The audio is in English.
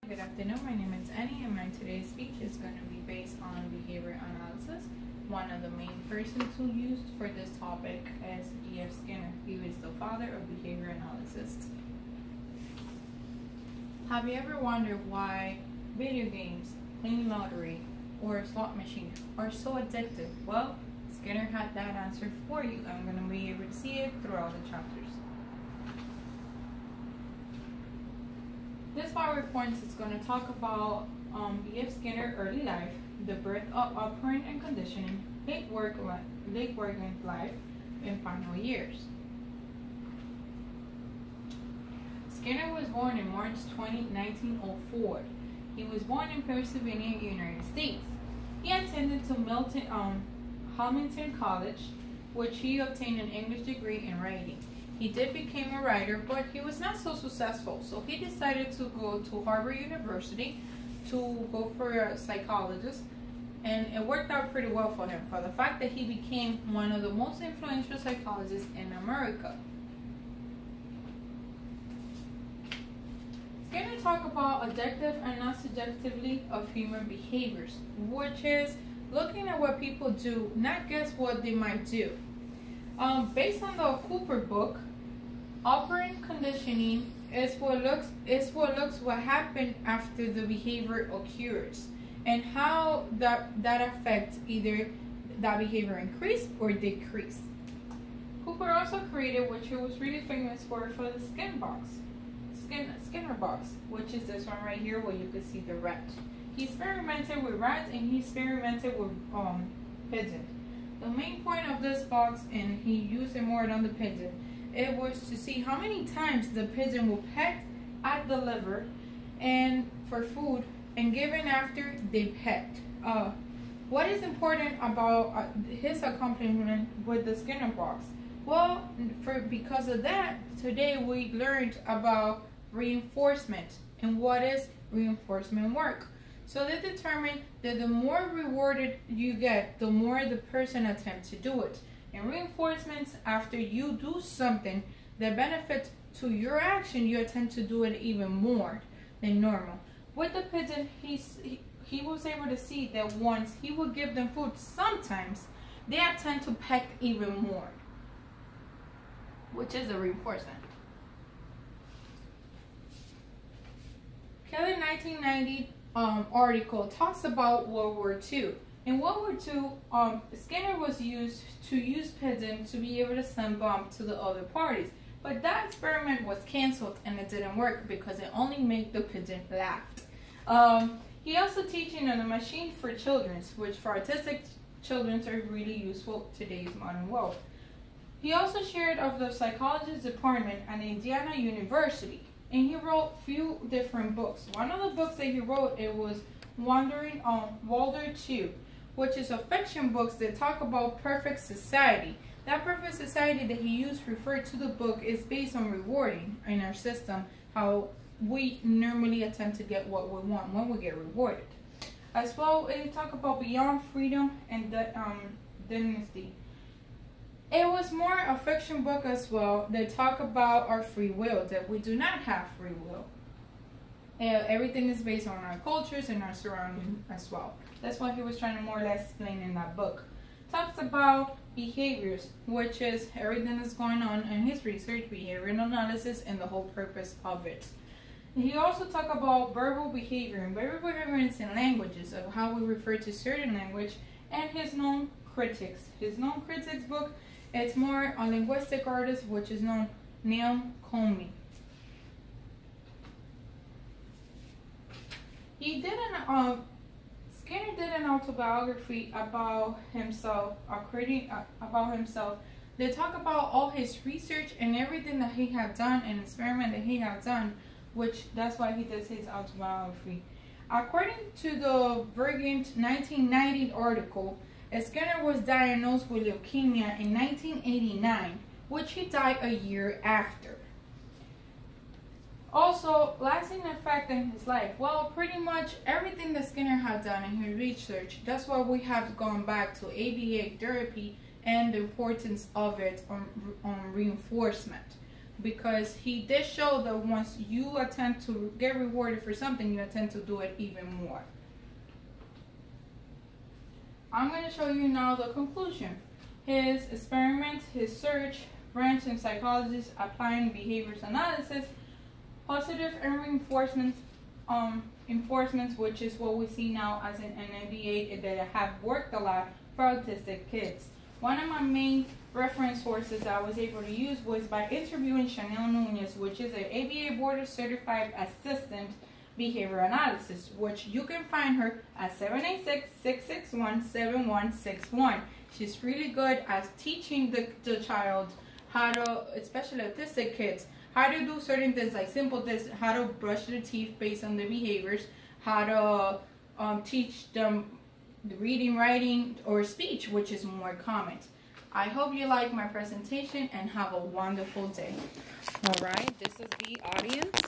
Good afternoon, my name is Annie and my today's speech is going to be based on behavior analysis. One of the main persons who used for this topic is E.F. Skinner. He was the father of behavior analysis. Have you ever wondered why video games, playing lottery, or slot machines are so addictive? Well, Skinner had that answer for you. I'm going to be able to see it throughout the chapters. This part reports is going to talk about E.F. Skinner early life, the birth of operant and conditioning, late working life, and final years. Skinner was born in March 20, 1904. He was born in Pennsylvania, United States. He attended to Hamilton College, which he obtained an English degree in writing. He did become a writer, but he was not so successful, so he decided to go to Harvard University to go for a psychologist, and it worked out pretty well for him, for the fact that he became one of the most influential psychologists in America. Skinner talked about addictive and not subjectively of human behaviors, which is looking at what people do, not guess what they might do. Based on the Cooper book, operant conditioning is what happened after the behavior occurs, and how that affects either that behavior increase or decrease. Cooper also created, which he was really famous for the Skinner box, which is this one right here where you can see the rat. He experimented with rats and he experimented with pigeons. The main point of this box, and he used it more than the pigeon, it was to see how many times the pigeon will peck at the liver and for food, and given after they pecked. What is important about his accomplishment with the Skinner box? Well, because of that, today we learned about reinforcement and what is reinforcement work. So they determined that the more rewarded you get, the more the person attempts to do it. And reinforcements, after you do something that benefits to your action, you attempt to do it even more than normal. With the pigeon, he was able to see that once he would give them food, sometimes they attempt to peck even more, which is a reinforcement. Kelly 1990 article talks about World War II. In World War II, Skinner was used to use pigeons to be able to send bombs to the other parties. But that experiment was canceled and it didn't work because it only made the pigeon laugh. He also teaching on a machine for children, which for autistic children are really useful in today's modern world. He also shared of the psychologist department at Indiana University, and he wrote a few different books. One of the books that he wrote, it was Wandering on Walder 2, which is a fiction book that talk about perfect society. That perfect society that he used referred to the book is based on rewarding in our system, how we normally attempt to get what we want when we get rewarded. As well, it talk about Beyond Freedom and Dynasty. It was more a fiction book as well that talk about our free will, that we do not have free will. Everything is based on our cultures and our surroundings as well. That's what he was trying to more or less explain in that book. Talks about behaviors, which is everything that's going on in his research, behavioral analysis, and the whole purpose of it. He also talked about verbal behavior, and verbal behavior in languages, of how we refer to certain language, and his known critics. His known critics book, it's more a linguistic artist, which is known Neil Comey. Skinner did an autobiography about himself, They talk about all his research and everything that he had done and experiment that he had done, which that's why he does his autobiography. According to the Bergent 1990 article, Skinner was diagnosed with leukemia in 1989, which he died a year after. Also, lasting effect in his life. Well, pretty much everything that Skinner had done in his research, that's why we have gone back to ABA therapy and the importance of it on reinforcement. because he did show that once you attempt to get rewarded for something, you attempt to do it even more. I'm going to show you now the conclusion. His experiment, his search, branch in psychology, applying behaviors analysis, positive and reinforcements, enforcements, which is what we see now as an NBA that have worked a lot for autistic kids. One of my main reference sources I was able to use was by interviewing Chanel Nunez, which is an ABA Board Certified Assistant Behavior Analysis, which you can find her at 786-661-7161. She's really good at teaching the child how to, especially autistic kids, how to do certain things like simple things, how to brush their teeth based on their behaviors, how to teach them reading, writing, or speech, which is more common. I hope you like my presentation and have a wonderful day. All right, this is the audience.